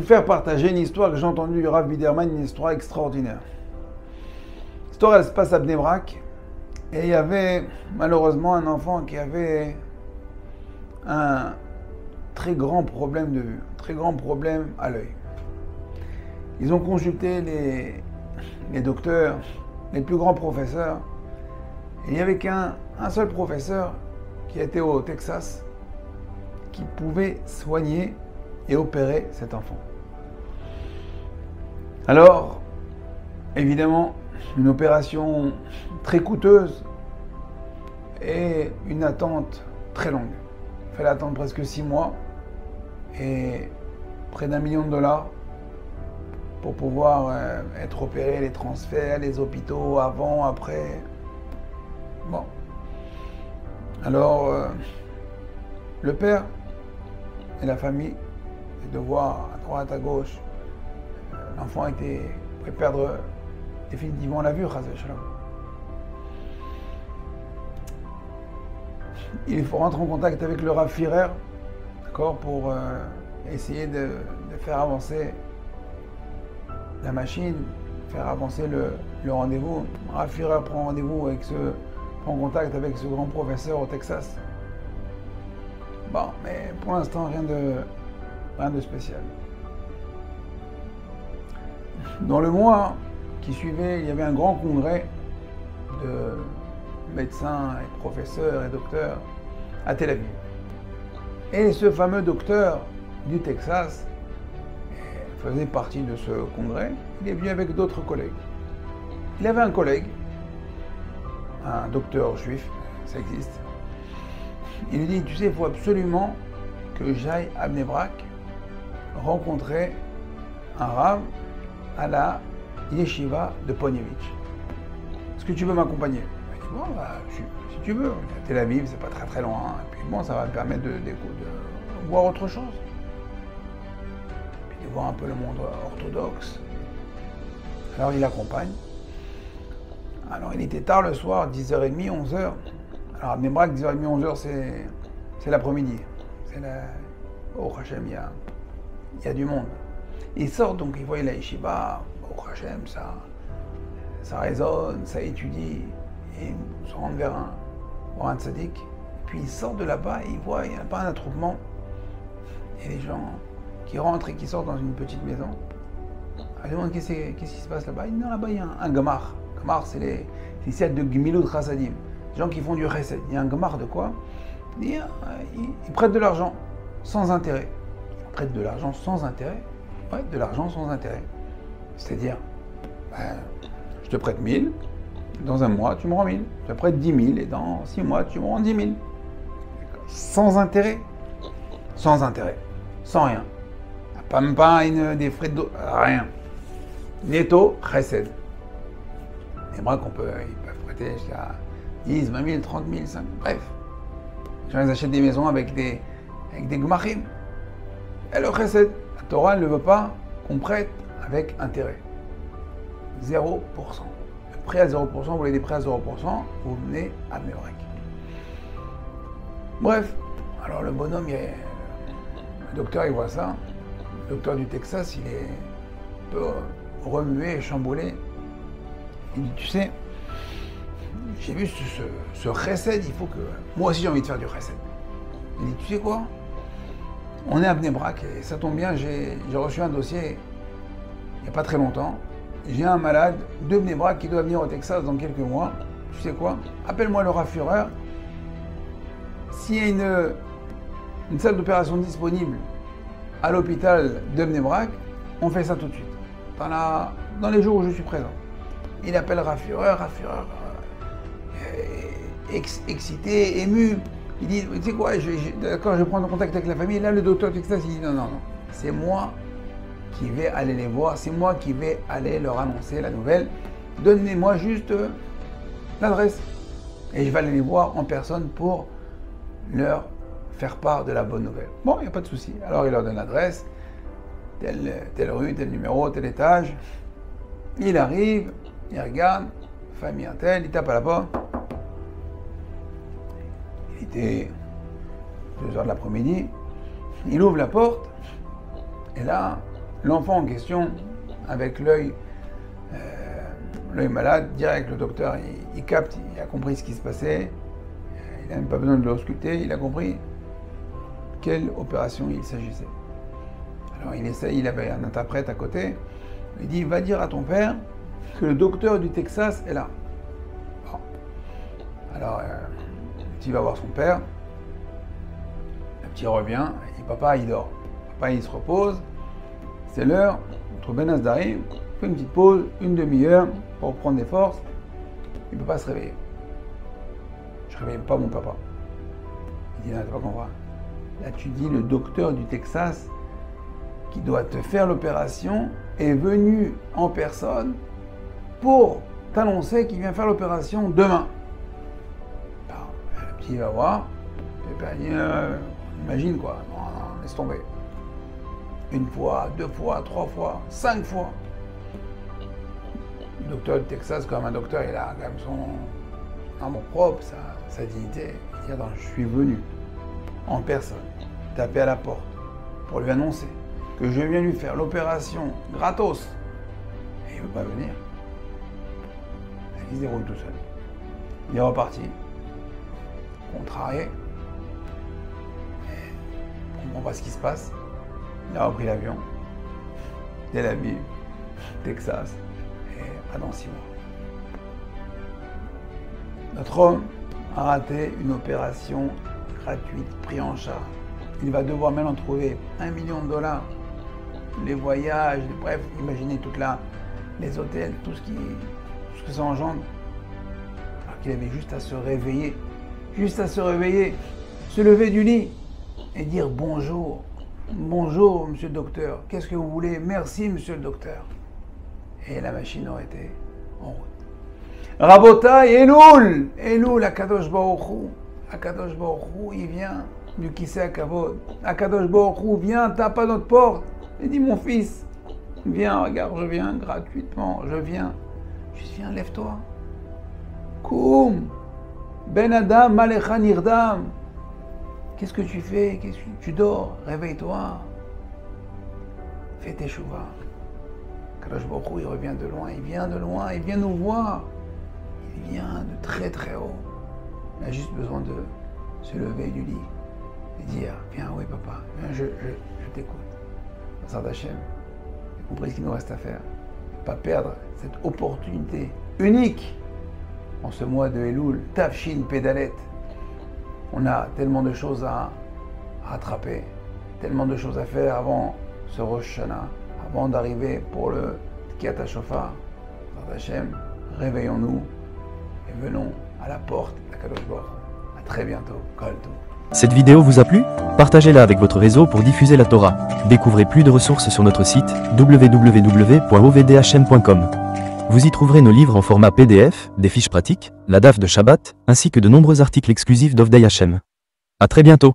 faire partager une histoire que j'ai entendue du Rav Biderman, une histoire extraordinaire. L'histoire, elle se passe à Bnei Brak, et il y avait malheureusement un enfant qui avait un très grand problème de vue, un très grand problème à l'œil. Ils ont consulté les docteurs, les plus grands professeurs, et il n'y avait qu'un seul professeur qui était au Texas qui pouvait soigner et opérer cet enfant. Alors, évidemment, une opération très coûteuse et une attente très longue. Il fallait attendre presque 6 mois et près d'1 million de dollars pour pouvoir être opéré, les transferts, les hôpitaux, avant, après. Bon. Alors, le père et la famille, de voir à droite, à gauche, l'enfant pouvait perdre définitivement la vue, Chas v'Shalom. Il faut rentrer en contact avec le Rav Firer, d'accord, pour essayer de faire avancer la machine, faire avancer le rendez-vous. Rav Firer prend rendez-vous prend contact avec ce grand professeur au Texas. Bon, mais pour l'instant, rien de spécial. Dans le mois qui suivait, il y avait un grand congrès de médecins et professeurs et docteurs à Tel Aviv. Et ce fameux docteur du Texas faisait partie de ce congrès. Il est venu avec d'autres collègues. Il avait un collègue, un docteur juif, ça existe. Il lui dit, tu sais, il faut absolument que j'aille à Bnei Brak rencontrer un rav à la yeshiva de Ponyevitch. Est-ce que tu veux m'accompagner? Il dit, bon, bah, si tu veux. Tel Aviv, c'est pas très très loin. Et puis bon, ça va me permettre de voir autre chose. Puis de voir un peu le monde orthodoxe. Alors il l'accompagne. Alors il était tard le soir, 10h30, 11h. Alors à Bnei Brak, 10h30, 11h, c'est l'après-midi. Oh Hachem, il y a du monde. Il sort donc, il voit la yeshiva, oh Hachem, ça résonne, ça étudie, et il se rend vers un tzaddik. Puis il sort de là-bas et il voit, il n'y a pas un attroupement. Il y a des gens qui rentrent et qui sortent dans une petite maison. Il demande qu'est-ce qui se passe là-bas. Il dit non, là-bas il y a un gamar. Gamar, c'est les sites de Gmilut Chassadim. Des gens qui font du chesed. Il y a un gamar de quoi? Il prête de l'argent sans intérêt. Il prête de l'argent sans intérêt? Ouais, de l'argent sans intérêt. C'est-à-dire, je te prête 1000, dans un mois tu me rends 1000. Je te prête 10 000 et dans 6 mois tu me rends 10 000. Sans intérêt. Sans intérêt. Sans rien. Même pas des frais de dos, rien. Netto, chesed. Et moi, ils peuvent prêter jusqu'à 10, 20 000, 30 000, 5 000, bref. Les gens, ils achètent des maisons avec des gmachim. Et le chesed, la Torah, elle ne veut pas qu'on prête avec intérêt. 0%. Le prêt à 0%, vous voulez des prêts à 0%, vous venez à Bnei Brak. Bref, alors le bonhomme, le docteur, il voit ça. Le docteur du Texas, il est un peu remué et chamboulé. Il dit, tu sais, j'ai vu ce chesed, il faut que... Moi aussi j'ai envie de faire du chesed. Il dit, tu sais quoi? On est à Bnei Brak et ça tombe bien, j'ai reçu un dossier il n'y a pas très longtemps. J'ai un malade de Bnei Brak qui doit venir au Texas dans quelques mois. Tu sais quoi? Appelle-moi le Rav Firer. S'il y a une salle d'opération disponible à l'hôpital de Bnei Brak, on fait ça tout de suite. Dans les jours où je suis présent. Il appelle Rav Firer, excité, ému. Il dit, tu sais quoi, d'accord, je vais prendre contact avec la famille. Et là, le docteur Texas, il dit, non, c'est moi qui vais aller les voir, c'est moi qui vais aller leur annoncer la nouvelle. Donnez-moi juste l'adresse. Et je vais aller les voir en personne pour leur faire part de la bonne nouvelle. Bon, il n'y a pas de souci. Alors il leur donne l'adresse, telle rue, tel numéro, tel étage. Il arrive, il regarde, famille un tel, il tape à la porte. Il était 2h de l'après-midi. Il ouvre la porte, et là, L'enfant en question, avec l'œil malade, direct, le docteur, il capte, il a compris ce qui se passait, il n'a même pas besoin de l'ausculter, il a compris quelle opération il s'agissait. Alors il essaye, il avait un interprète à côté, il dit, va dire à ton père que le docteur du Texas est là. Bon. Alors, le petit va voir son père, le petit revient, et dit, papa, il dort. Papa, il se repose, c'est l'heure, notre Ben Asdari fait une petite pause, une demi-heure, pour prendre des forces, il ne peut pas se réveiller. Je ne réveille pas mon papa. Il dit, non, tu vas comprendre. Là, tu dis, le docteur du Texas, qui doit te faire l'opération, est venu en personne pour t'annoncer qu'il vient faire l'opération demain. Alors, le petit va voir, et puis il dit, imagine quoi, non, laisse tomber. Une fois, 2 fois, 3 fois, 5 fois. Le docteur du Texas, comme un docteur, il a quand même son amour propre, sa dignité. Il dit, attends, je suis venu en personne, taper à la porte pour lui annoncer que je viens lui faire l'opération gratos. Et il ne veut pas venir. Il se déroule tout seul. Il est reparti, contrarié. On voit ce qui se passe. Il a repris l'avion, Tel Aviv, Texas, et dans 6 mois. Notre homme a raté une opération gratuite, pris en charge. Il va devoir maintenant trouver $1 million, les voyages, bref, imaginez les hôtels, tout ce que ça engendre. Alors qu'il avait juste à se réveiller, se lever du lit et dire bonjour. Bonjour, monsieur le docteur, qu'est-ce que vous voulez? Merci, monsieur le docteur. Et la machine aurait été en route. Rabotai, Elul, Akadosh Baruch Hu, il vient du Kisei Hakavod. Akadosh Baruch Hu, viens, tape à notre porte. Il dit, mon fils, viens, regarde, je viens gratuitement, je viens. Juste viens, lève-toi. Koum, Ben Adam, Malecha Nirdam. Qu'est-ce que tu fais? Tu dors? Réveille-toi. Fais tes chouvas. Kadosh Baruch Hu, il revient de loin, il vient nous voir. Il vient de très très haut. Il a juste besoin de se lever du lit et dire, viens, oui papa, viens, je t'écoute. Sard Hachem, j'ai compris ce qu'il nous reste à faire. Pas perdre cette opportunité unique en ce mois de Elul, Tafshin Pédalet. On a tellement de choses à rattraper, tellement de choses à faire avant ce Rosh Hashanah, avant d'arriver pour le Tkiyat HaShofar. Sard Hachem, réveillons-nous et venons à la porte d'Akadosh Baruch Hu. À très bientôt. Kol Tov. Cette vidéo vous a plu? Partagez-la avec votre réseau pour diffuser la Torah. Découvrez plus de ressources sur notre site www.ovdhm.com. Vous y trouverez nos livres en format PDF, des fiches pratiques, la DAF de Shabbat, ainsi que de nombreux articles exclusifs d'Ovdei Hashem. À très bientôt.